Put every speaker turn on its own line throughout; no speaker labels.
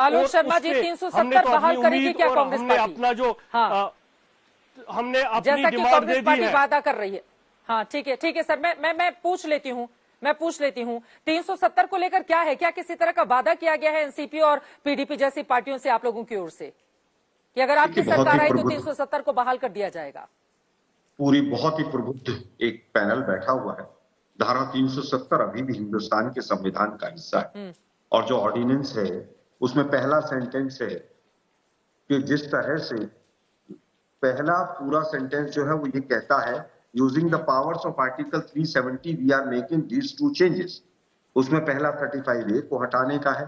आलोक शर्मा जी, 370 बहाल करेगी क्या कांग्रेस पार्टी?
अपना जो हमने अपनी
जैसा कि
डिमांड
कांग्रेस
दे दी
पार्टी
है।
वादा कर रही है। हाँ ठीक है सर, मैं पूछ लेती हूँ 370 को लेकर क्या है, क्या किसी तरह का वादा किया गया है एनसीपी और पीडीपी जैसी पार्टियों से आप लोगों की ओर से कि अगर आपकी सरकार आई तो 370 को बहाल कर दिया जाएगा?
पूरी बहुत ही प्रबुद्ध एक पैनल बैठा हुआ है। धारा 370 अभी भी हिंदुस्तान के संविधान का हिस्सा है और जो ऑर्डिनेंस है उसमें पहला सेंटेंस है कि जिस तरह से पहला पूरा सेंटेंस जो है वो ये कहता है, using the powers of article 370 we are making these two changes. उसमें पहला 35A को हटाने का है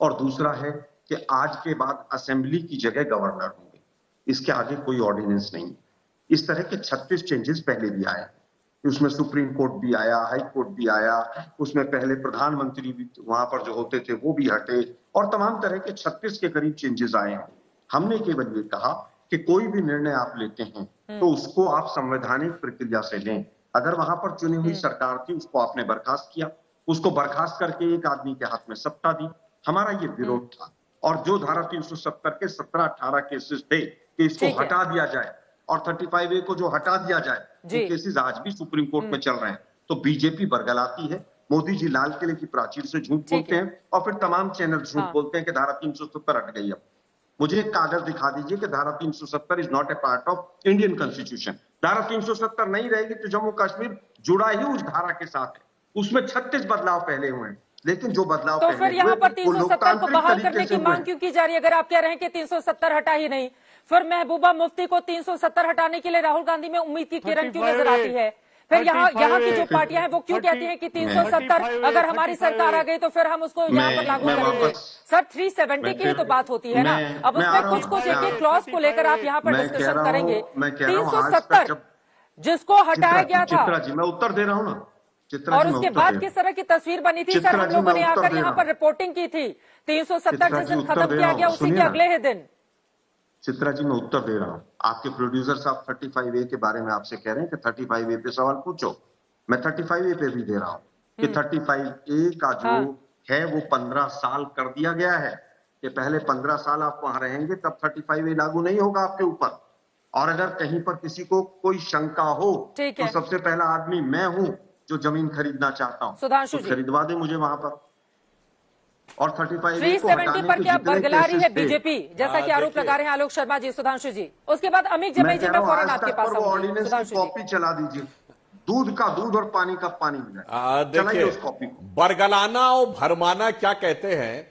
और दूसरा है कि आज के बाद असेंबली की जगह गवर्नर होंगे, इसके आगे कोई ऑर्डिनेंस नहीं। इस तरह के 36 चेंजेस पहले भी आए, उसमें सुप्रीम कोर्ट भी आया, हाई कोर्ट भी आया, उसमें पहले प्रधानमंत्री भी वहां पर जो होते थे वो भी हटे और तमाम तरह के 36 के करीब चेंजेस आए हैं। हमने केवल ये कहा कि कोई भी निर्णय आप लेते हैं तो उसको आप संवैधानिक प्रक्रिया से लें। अगर वहां पर चुनी हुई सरकार थी उसको आपने बर्खास्त किया, उसको बर्खास्त करके एक आदमी के हाथ में सत्ता दी, हमारा ये विरोध था। और जो धारा 370 के 17-18 केसेस थे कि इसको हटा दिया जाए और 35A को जो हटा दिया जाए, ये केसेस आज भी सुप्रीम कोर्ट में चल रहे हैं। तो बीजेपी बरगलाती है, मोदी जी लाल किले की प्राचीर से झूठ बोलते हैं और फिर तमाम चैनल झूठ बोलते हैं कि धारा 370 हट गई। अब मुझे एक कागज दिखा दीजिए कि धारा 370 is not a part of Indian constitution. धारा 370 नहीं रहेगी तो जम्मू कश्मीर जुड़ा ही उस धारा के साथ है। उसमें 36 बदलाव पहले हुए हैं, लेकिन जो बदलाव
तो फिर यहाँ पर 370 को बहाल करने की मांग क्यों की जा रही है? अगर आप कह रहे हैं कि 370 हटा ही नहीं, फिर महबूबा मुफ्ती को 370 हटाने के लिए राहुल गांधी में उम्मीद की किरण क्यों नजर आती है? फिर यहाँ की जो पार्टियां हैं वो क्यों कहती हैं कि 370 अगर हमारी सरकार आ गई तो फिर हम उसको यहाँ पर लागू करेंगे? सर 370 की ही तो बात होती है ना। अब उसमें कुछ एक क्लॉज को लेकर आप यहाँ पर डिस्कशन करेंगे। 370 जिसको हटाया गया था,
चित्रा जी मैं उत्तर दे रहा हूँ ना,
और उसके बाद किस तरह की तस्वीर बनी थी सर? हम लोगों ने आकर यहाँ पर रिपोर्टिंग की थी, 370 जिस दिन खत्म किया गया उसी के अगले ही दिन।
चित्रा जी मैं उत्तर दे रहा हूं। आपके प्रोड्यूसर साहब 35A के बारे में आपसे कह रहे हैं कि 35A पे सवाल पूछो, मैं 35A पे भी दे रहा हूं कि 35A का जो है वो 15 साल कर दिया गया है कि पहले 15 साल आप वहां रहेंगे तब 35A लागू नहीं होगा आपके ऊपर। और अगर कहीं पर किसी को कोई शंका हो तो सबसे पहला आदमी मैं हूं जो जमीन खरीदना चाहता हूं,
सुधांशु जी
खरीदवा दे मुझे वहां पर। और 35A को
370 पर क्या बरगला रही है बीजेपी, जैसा कि आरोप लगा रहे हैं आलोक शर्मा जी? सुधांशु जी, उसके बाद अमित जमई जी, मैं फौरन आपके पास आऊंगी।
कॉपी चला दीजिए, दूध का दूध और पानी का पानी
देखिए उस कॉपी को। बरगलाना और भरमाना क्या कहते हैं?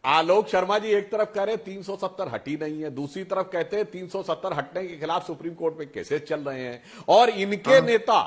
आलोक शर्मा जी एक तरफ कह रहे 370 हटी नहीं है, दूसरी तरफ कहते हैं 370 हटने के खिलाफ सुप्रीम कोर्ट में केसेस चल रहे हैं। और इनके नेता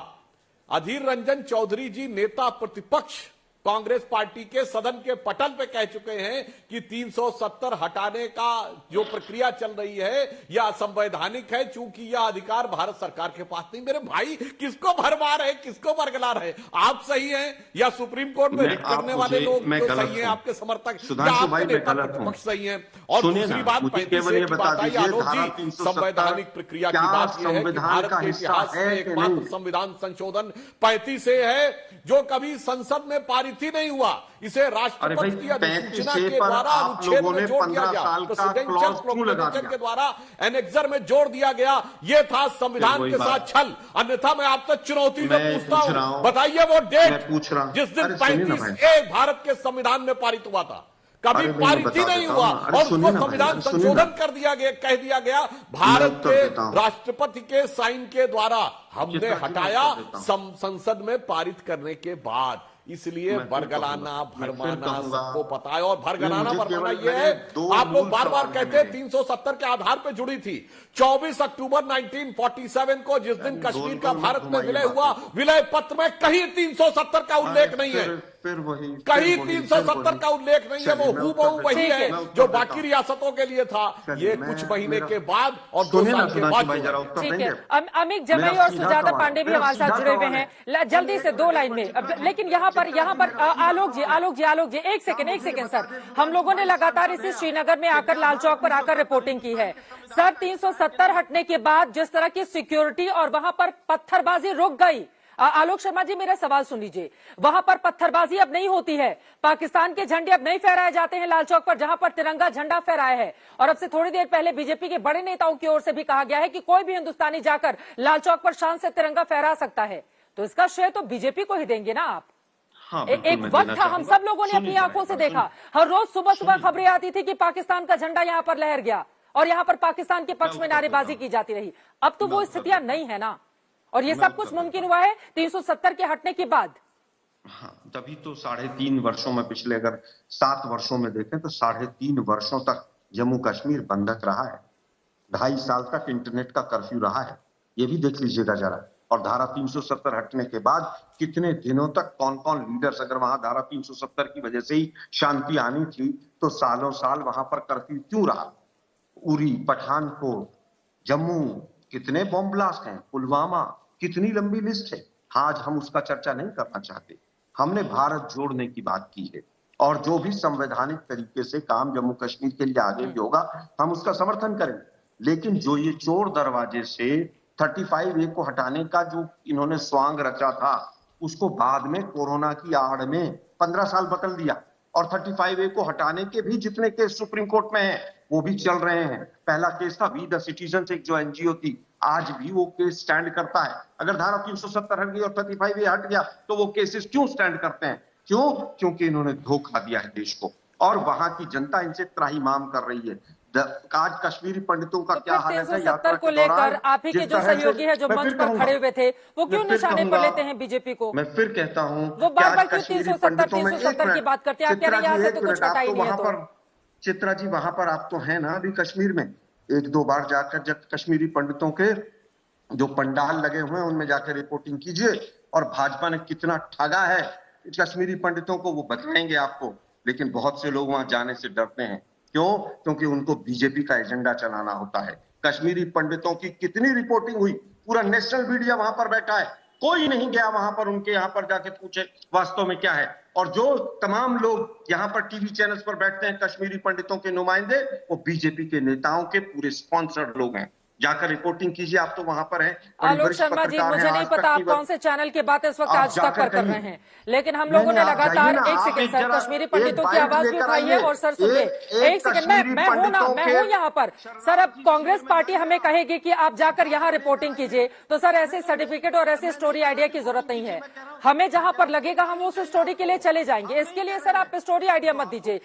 अधीर रंजन चौधरी जी, नेता प्रतिपक्ष कांग्रेस पार्टी के, सदन के पटल पे कह चुके हैं कि 370 हटाने का जो प्रक्रिया चल रही है यह असंवैधानिक है, चूंकि यह अधिकार भारत सरकार के पास नहीं। मेरे भाई, किसको भरमा रहे, किसको बरगला रहे? आप सही हैं या सुप्रीम कोर्ट में रिट करने वाले लोग जो सही हैं, आपके समर्थक, या आपके नेता प्रतिपक्ष सही हैं? और दूसरी बात 35A की बात आई आलोक जी, संवैधानिक प्रक्रिया की बात यह है कि भारत के इतिहास में एकमात्र संविधान संशोधन 35A है जो कभी संसद में पारित ही नहीं हुआ। इसे राष्ट्रपति की अधिसूचना के द्वारा अनुच्छेद में जोड़ दिया गया, प्रेसिडेंशियल प्रोक्लेमेशन के द्वारा एनेक्सर में जोड़ दिया गया। यह था संविधान के साथ छल। अन्यथा मैं आपसे चुनौती से पूछता हूं, बताइए वो डेट जिस दिन 35A भारत के संविधान में पारित हुआ था, कभी पारित ही नहीं हुआ और उसको संविधान संशोधन कर दिया गया, कह दिया गया भारत के राष्ट्रपति के साइन के द्वारा हमने हटाया संसद में पारित करने के बाद। इसलिए बरगलाना भरमाना सबको पता है। और भरगलाना भरमाना ये है, आप लोग बार बार कहते हैं 370 के आधार पर जुड़ी थी। 24 अक्टूबर 1947 को जिस दिन कश्मीर का भारत में विलय हुआ, विलय पत्र में कहीं 370 का उल्लेख नहीं है, कहीं 370 का उल्लेख नहीं है। वो हूबहू वही है जो बाकी रियासतों के लिए था। ये कुछ महीने के बाद और 2 साल के बाद।
ठीक है, अमित जमई और सुजाता पांडे भी हमारे साथ जुड़े हुए हैं। जल्दी से 2 लाइन में, लेकिन यहाँ पर आलोक जी एक सेकेंड सर, हम लोगों ने लगातार इसी श्रीनगर में आकर, लाल चौक पर आकर रिपोर्टिंग की है सर। 370 हटने के बाद जिस तरह की सिक्योरिटी और वहां पर पत्थरबाजी रुक गई, आलोक शर्मा जी, मेरा सवाल सुन लीजिए। वहां पर पत्थरबाजी अब नहीं होती है, पाकिस्तान के झंडे अब नहीं फहराए जाते हैं लाल चौक पर, जहां पर तिरंगा झंडा फहराया है। और अब से थोड़ी देर पहले बीजेपी के बड़े नेताओं की ओर से भी कहा गया है कि कोई भी हिंदुस्तानी जाकर लाल चौक पर शान से तिरंगा फहरा सकता है। तो इसका श्रेय तो बीजेपी को ही देंगे ना आप।
हाँ,
एक वक्त था, हम सब लोगों ने अपनी आंखों से देखा, हर रोज सुबह सुबह खबरें आती थी कि पाकिस्तान का झंडा यहां पर लहर गया और यहां पर पाकिस्तान के पक्ष में नारेबाजी की जाती रही। अब तो वो स्थितियां नहीं है ना, और ये सब कुछ मुमकिन हुआ है 370 के हटने के बाद।
हाँ, तभी तो 3.5 वर्षों में, पिछले अगर 7 वर्षों में देखें तो 3.5 वर्षों तक जम्मू कश्मीर बंधक रहा है। 2.5 साल तक इंटरनेट का कर्फ्यू रहा है, ये भी देख लीजिएगा जरा। और धारा 370 हटने के बाद कितने दिनों तक कौन कौन लीडर्स, अगर वहां धारा 370 की वजह से ही शांति आनी थी तो सालों साल वहां पर कर्फ्यू क्यों रहा? उरी, पठानकोट, जम्मू, कितने बॉम्ब ब्लास्ट हैं, पुलवामा, कितनी लंबी लिस्ट है। आज हम उसका चर्चा नहीं करना चाहते। हमने भारत जोड़ने की बात की है, और जो भी संवैधानिक तरीके से काम जम्मू कश्मीर के लिए आगे भी होगा हम उसका समर्थन करेंगे। लेकिन जो ये चोर दरवाजे से 35A को हटाने का जो इन्होंने स्वांग रचा था, उसको बाद में कोरोना की आड़ में 15 साल बदल दिया। और 35A को हटाने के भी जितने केस सुप्रीम कोर्ट में हैं वो भी चल रहे हैं। पहला केस था वी द सिटीजन, एक जो एनजीओ थी, आज भी वो केस स्टैंड करता है। अगर धारा 370 हट गई और 35A हट गया तो वो केसेस क्यों स्टैंड करते हैं? क्यों? क्योंकि इन्होंने धोखा दिया है देश को, और वहां की जनता इनसे त्राहिमाम कर रही है। आज कश्मीरी पंडितों का क्या हाल है?
370 को लेकर आप ही के जो सहयोगी है, जो मंच पर खड़े हुए थे, वो क्यों निशाने पर लेते हैं बीजेपी को?
मैं फिर कहता हूं,
वो बार बार क्यों 370 की बात करते हैं? आप कह रहे हैं यहाँ से तो कुछ हटा ही नहीं है। तो
चित्रा जी, वहां पर आप तो है ना अभी कश्मीर में, 1-2 बार जाकर जब कश्मीरी पंडितों के जो पंडाल लगे हुए हैं उनमें जाकर रिपोर्टिंग कीजिए, और भाजपा ने कितना ठगा है कश्मीरी पंडितों को वो बताएंगे आपको। लेकिन बहुत से लोग वहां जाने से डरते हैं। क्यों? क्योंकि उनको बीजेपी का एजेंडा चलाना होता है। कश्मीरी पंडितों की कितनी रिपोर्टिंग हुई, पूरा नेशनल मीडिया वहां पर बैठा है, कोई नहीं गया वहां पर उनके यहाँ पर जाके पूछे वास्तव में क्या है। और जो तमाम लोग यहाँ पर टीवी चैनल्स पर बैठते हैं कश्मीरी पंडितों के नुमाइंदे, वो बीजेपी के नेताओं के पूरे स्पॉन्सर्ड लोग हैं। जाकर रिपोर्टिंग कीजिए, आप तो वहां पर हैं।
आलोक शर्मा जी, मुझे नहीं पता आप कौन से चैनल की बात इस वक्त आज तक पर कर रहे हैं, लेकिन हम लोगों ने लगातार, एक सेकंड सर, कश्मीरी पंडितों की आवाज भी उठाई है। और सर सुनिए, एक सेकंड, मैं हूं यहाँ पर सर। अब कांग्रेस पार्टी हमें कहेगी कि आप जाकर यहाँ रिपोर्टिंग कीजिए, तो सर ऐसे सर्टिफिकेट और ऐसे स्टोरी आइडिया की जरूरत नहीं है। हमें जहां पर लगेगा हम उस स्टोरी के लिए चले जाएंगे। इसके लिए सर आप स्टोरी आइडिया मत दीजिए।